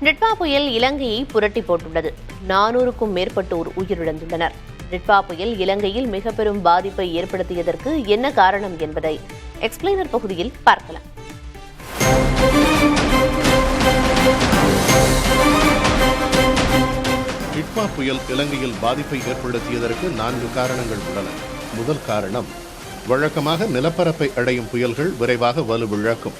நிட்வா புயல் இலங்கையை புரட்டி போட்டுள்ளது. 400க்கும் மேற்பட்டோர் உயிரிழந்துள்ளனர். நிட்வா புயல் இலங்கையில் மிக பெரும் பாதிப்பை ஏற்படுத்தியதற்கு என்ன காரணம் என்பதை எக்ஸ்பிளைனர் பகுதியில் பார்க்கலாம். நிட்வா புயல் இலங்கையில் பாதிப்பை ஏற்படுத்தியதற்கு 4 காரணங்கள் உள்ளன. முதல் காரணம், வழக்கமாக நிலப்பரப்பை அடையும் புயல்கள் விரைவாக வலுவிழக்கும்.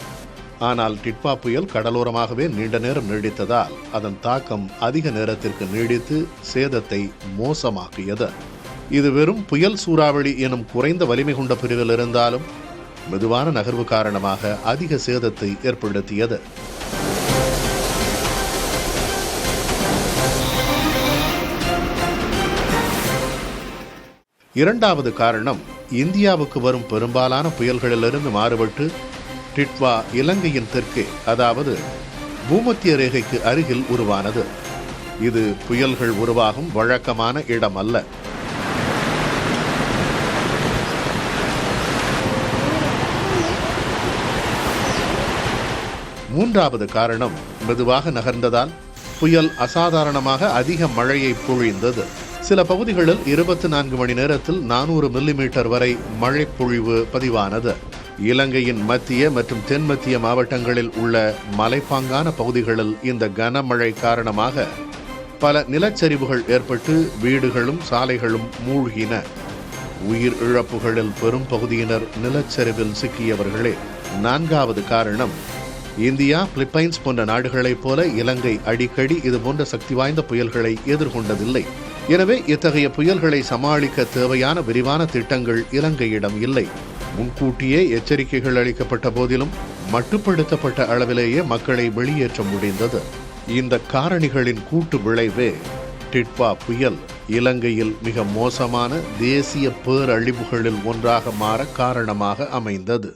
ஆனால் நிட்வா புயல் கடலோரமாகவே நீண்ட நேரம் நீடித்ததால் அதன் தாக்கம் அதிக நேரத்திற்கு நீடித்து சேதத்தை மோசமாக்கியது. இது வெறும் புயல் சூறாவளி எனும் குறைந்த வலிமை கொண்ட பிரிவில் இருந்தாலும் மெதுவான நகர்வு காரணமாக அதிக சேதத்தை ஏற்படுத்தியது. இரண்டாவது காரணம், இந்தியாவுக்கு வரும் பெரும்பாலான புயல்களிலிருந்து மாறுபட்டு டிட்வா இலங்கையின் தெற்கே, அதாவது பூமத்திய ரேகைக்கு அருகில் உருவானது. இது புயல்கள் உருவாகும் வழக்கமான இடம் அல்ல. மூன்றாவது காரணம், மெதுவாக நகர்ந்ததால் புயல் அசாதாரணமாக அதிக மழையை பொழிந்தது. சில பகுதிகளில் 24 மணி நேரத்தில் 400 மில்லிமீட்டர் வரை மழை பொழிவு பதிவானது. இலங்கையின் மத்திய மற்றும் தென்மத்திய மாவட்டங்களில் உள்ள மலைப்பாங்கான பகுதிகளில் இந்த கனமழை காரணமாக பல நிலச்சரிவுகள் ஏற்பட்டு வீடுகளும் சாலைகளும் மூழ்கின. உயிர் இழப்புகளில் பெரும் பகுதியினர் நிலச்சரிவில் சிக்கியவர்களே. நான்காவது காரணம், இந்தியா, பிலிப்பைன்ஸ் போன்ற நாடுகளைப் போல இலங்கை அடிக்கடி இதுபோன்ற சக்தி வாய்ந்த புயல்களை எதிர்கொண்டதில்லை. எனவே இத்தகைய புயல்களை சமாளிக்க தேவையான விரிவான திட்டங்கள் இலங்கையிடம் இல்லை. முன்கூட்டியே எச்சரிக்கைகள் அளிக்கப்பட்ட போதிலும் மட்டுப்படுத்தப்பட்ட அளவிலேயே மக்களை வெளியேற்ற முடிந்தது. இந்த காரணிகளின் கூட்டு விளைவே டிட்வா புயல் இலங்கையில் மிக மோசமான தேசிய பேரழிவுகளில் ஒன்றாக மாற காரணமாக அமைந்தது.